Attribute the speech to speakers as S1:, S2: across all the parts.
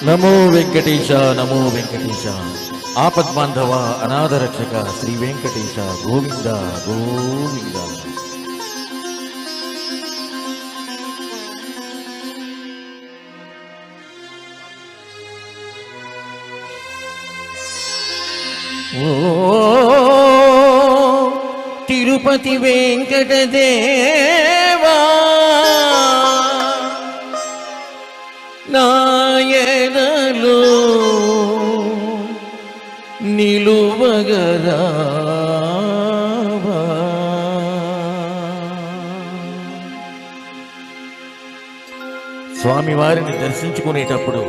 S1: నమో వెంకటేశ, నమో వెంకటేశ. ఆపద్బాంధవ అనాథరక్షక శ్రీ వెంకటేశ గోవింద గోవింద. ఓ తిరుపతి వెంకటదేవా నాయనలో నిలువగరావా. స్వామివారిని దర్శించుకునేటప్పుడు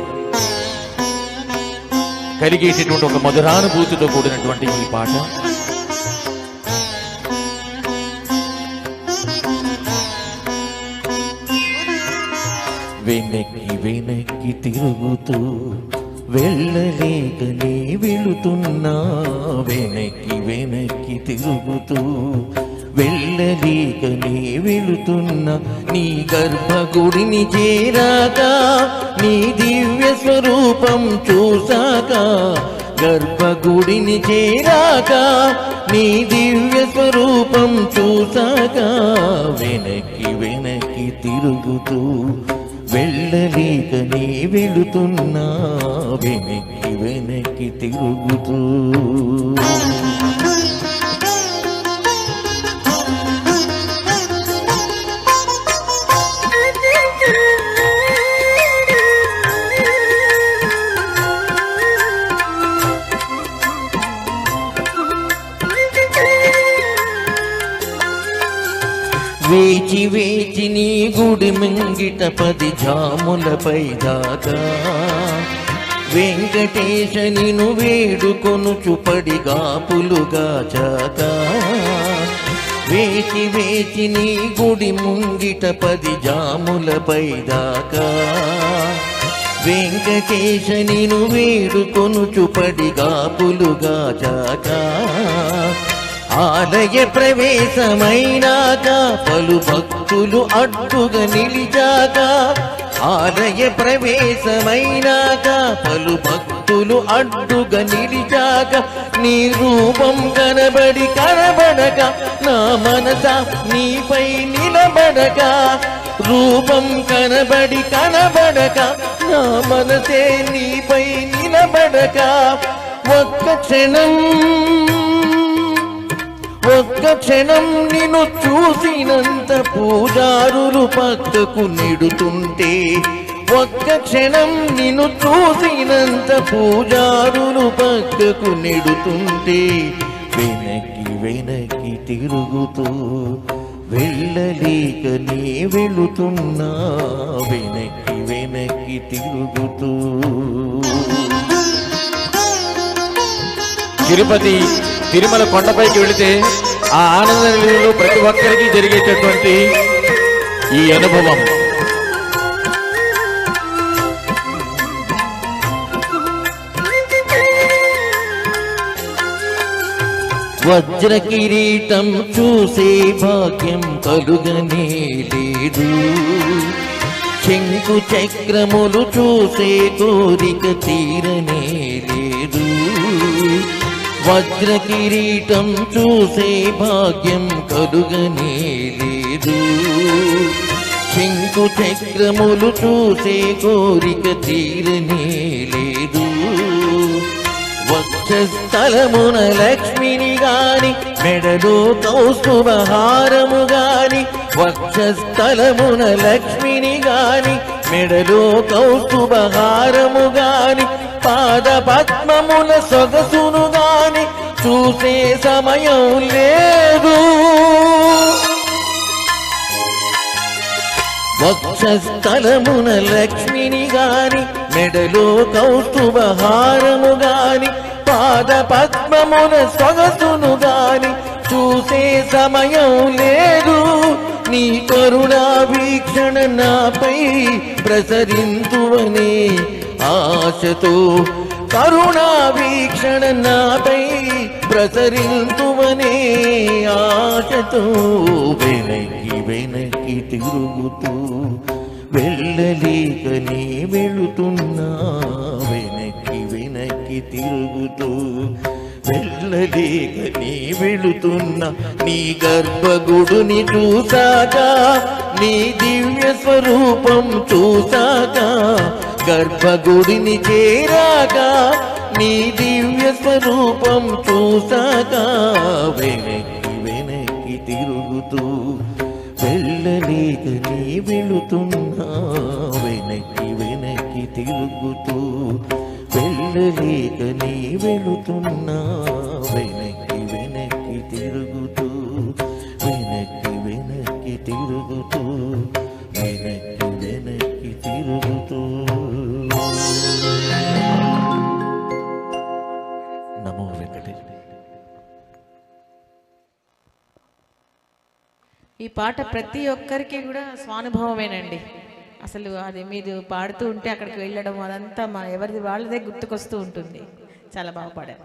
S1: కలిగేటటువంటి ఒక మధురానుభూతితో కూడినటువంటి ఈ పాట వెనక్కి వెనక్కి తిరుగుతూ వెళ్ళలేకనే వెళుతున్నా, వెనక్కి వెనక్కి తిరుగుతూ వెళ్ళలేకనే వెళుతున్నా. నీ గర్భగుడిని చేరాక, నీ దివ్య స్వరూపం చూసాక, గర్భగుడిని చేరాక, నీ దివ్య స్వరూపం చూసాక, వెనక్కి వెనక్కి తిరుగుతూ వెళ్ళలేకనే వెళుతున్నా, వెనక్కి వెనక్కి తిరుగుతూ. వేచి వేచి నీ గుడి ముంగిట 10 జాములపై దాకా, వెంకటేశ నిను వేడుకొనుచు పడిగాపులుగా చాక. వేచి వేచి నీ గుడి ముంగిట 10 జాములపై దాకా, వెంకటేశ నిను వేడుకొనుచు పడిగాపులుగా చాక. ఆలయ ప్రవేశమైనాక పలు భక్తులు అడ్డుగా నిలిచాక, ఆలయ ప్రవేశమైనాక పలు భక్తులు అడ్డుగా నిలిచాక, నీ రూపం కనబడక నా మనస నీపై నిలబడక, రూపం కనబడక నా మనసే నీపై నిలబడక. ఒక్క క్షణం నిన్ను చూసినంత పూజారులు పక్కకు నెడుతుంటే, ఒక్క క్షణం నిన్ను చూసినంత పూజారులు పక్కకు నెడుతుంటే, వెనక్కి వెనక్కి తిరుగుతూ వెళ్ళలేకనే వెళుతున్నా, వెనక్కి వెనక్కి తిరుగుతూ. తిరుమల కొండపైకి వెళితే ఆ ఆనంద నిలయంలో ప్రతి ఒక్కరికి జరిగేటటువంటి ఈ అనుభవం వజ్ర కిరీటం చూసే భాగ్యం కలుగనే లేదు, శంకు చక్రములు చూసే కోరిక తీరనే లేదు. వజ్ర కిరీటం చూసే భాగ్యం కలుగనే లేదు, శంకు చక్రములు చూసే కోరిక తీరనే లేదు. వక్షస్థలమున లక్ష్మిని గాని మెడలో కౌస్తుభహారము గాని, వక్షస్థలమున లక్ష్మిని గాని మెడలో కౌస్తుభహారము గాని, పాద పద్మముల సొగసును గాని చూసే సమయం లేదు. వక్షస్థలమున లక్ష్మిని గాని మెడలో కౌస్తుభహారము గాని, పాద పద్మమున సొగసును గాని చూసే సమయం లేదు. నీ కరుణా వీక్షణ నాపై ప్రసరింతువనే ఆశతో, కరుణా వీక్షణ నాపై ప్రసరింతువనే ఆశతో, వెనక్కి వెనక్కి తిరుగుతూ వెళ్ళలేక నీ వెళుతున్నా వెనక్కి వెనక్కి తిరుగుతూ వెళ్ళలేక నీ వెళుతున్నా నీ గర్భగుడుని చూసాక నీ దివ్య స్వరూపం చూసాక గర్భగుడిని చేరాక నీ దివ్య స్వరూపం చూసాక వెనక్కి వెనక్కి తిరుగుతూ వెళ్ళలేక నీ వెళుతున్నా వెనక్కి వెనక్కి తిరుగుతూ వెళ్ళలేక నీ వెళుతున్నా వెనక్కి వెనక్కి తిరుగుతూ వెనక్కి వెనక్కి తిరుగుతూ వెనక్కి వెనక్కి తిరుగుతూ. నమో వెంకటేశ్వర.
S2: ఈ పాట ప్రతి ఒక్కరికి కూడా స్వానుభవమేనండి. అసలు అది మీరు పాడుతూ ఉంటే అక్కడికి వెళ్ళడం అదంతా ఎవరిది వాళ్ళదే గుర్తుకొస్తూ ఉంటుంది. చాలా బాగా పాడారు.